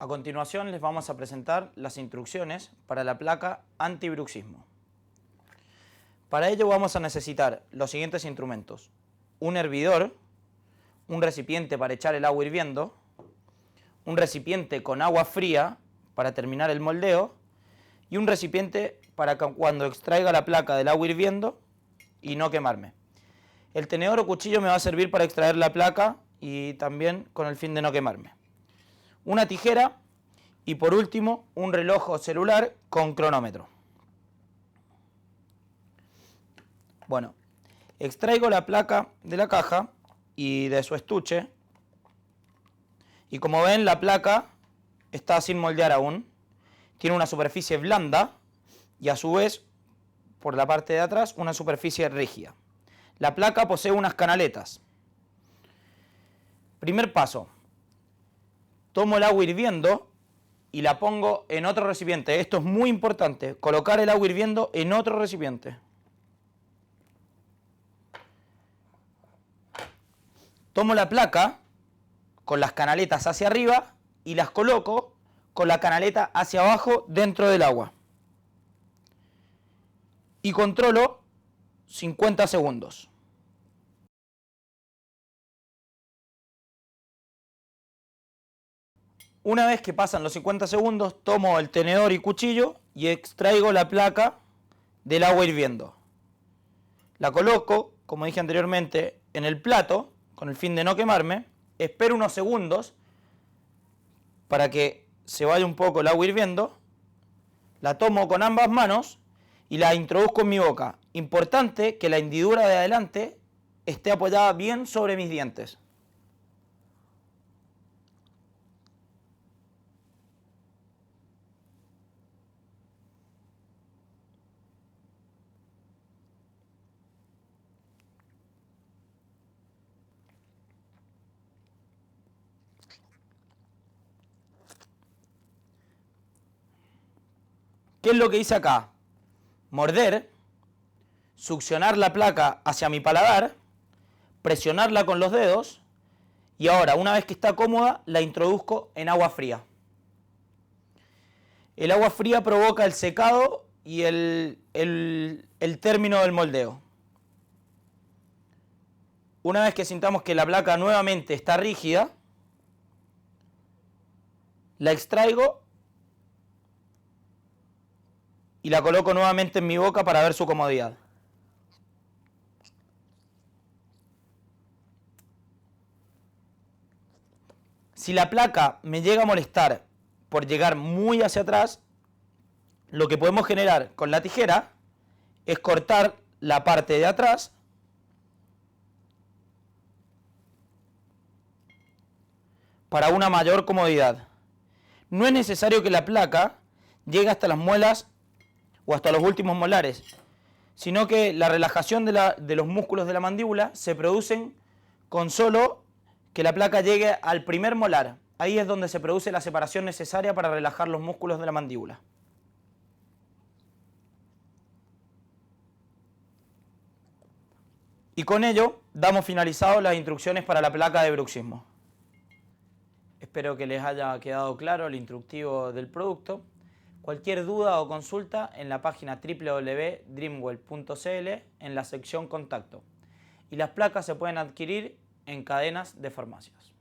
A continuación les vamos a presentar las instrucciones para la placa antibruxismo. Para ello vamos a necesitar los siguientes instrumentos: un hervidor, un recipiente para echar el agua hirviendo, un recipiente con agua fría para terminar el moldeo y un recipiente para cuando extraiga la placa del agua hirviendo y no quemarme. El tenedor o cuchillo me va a servir para extraer la placa y también con el fin de no quemarme. Una tijera y por último un reloj celular con cronómetro. Bueno, extraigo la placa de la caja y de su estuche y como ven la placa está sin moldear aún, tiene una superficie blanda y a su vez por la parte de atrás una superficie rígida. La placa posee unas canaletas. Primer paso, tomo el agua hirviendo y la pongo en otro recipiente. Esto es muy importante, colocar el agua hirviendo en otro recipiente. Tomo la placa con las canaletas hacia arriba y las coloco con la canaleta hacia abajo dentro del agua. Y controlo 50 segundos. Una vez que pasan los 50 segundos, tomo el tenedor y cuchillo y extraigo la placa del agua hirviendo. La coloco, como dije anteriormente, en el plato, con el fin de no quemarme. Espero unos segundos para que se vaya un poco el agua hirviendo. La tomo con ambas manos y la introduzco en mi boca. Importante que la hendidura de adelante esté apoyada bien sobre mis dientes. ¿Qué es lo que hice acá? Morder, succionar la placa hacia mi paladar, presionarla con los dedos y ahora, una vez que está cómoda, la introduzco en agua fría. El agua fría provoca el secado y el término del moldeo. Una vez que sintamos que la placa nuevamente está rígida, la extraigo y la coloco nuevamente en mi boca para ver su comodidad. Si la placa me llega a molestar por llegar muy hacia atrás, lo que podemos generar con la tijera es cortar la parte de atrás para una mayor comodidad. No es necesario que la placa llegue hasta las muelas o hasta los últimos molares, sino que la relajación de los músculos de la mandíbula se producen con solo que la placa llegue al primer molar. Ahí es donde se produce la separación necesaria para relajar los músculos de la mandíbula. Y con ello damos finalizado las instrucciones para la placa de bruxismo. Espero que les haya quedado claro el instructivo del producto. Cualquier duda o consulta en la página www.dreamwell.cl en la sección Contacto. Y las placas se pueden adquirir en cadenas de farmacias.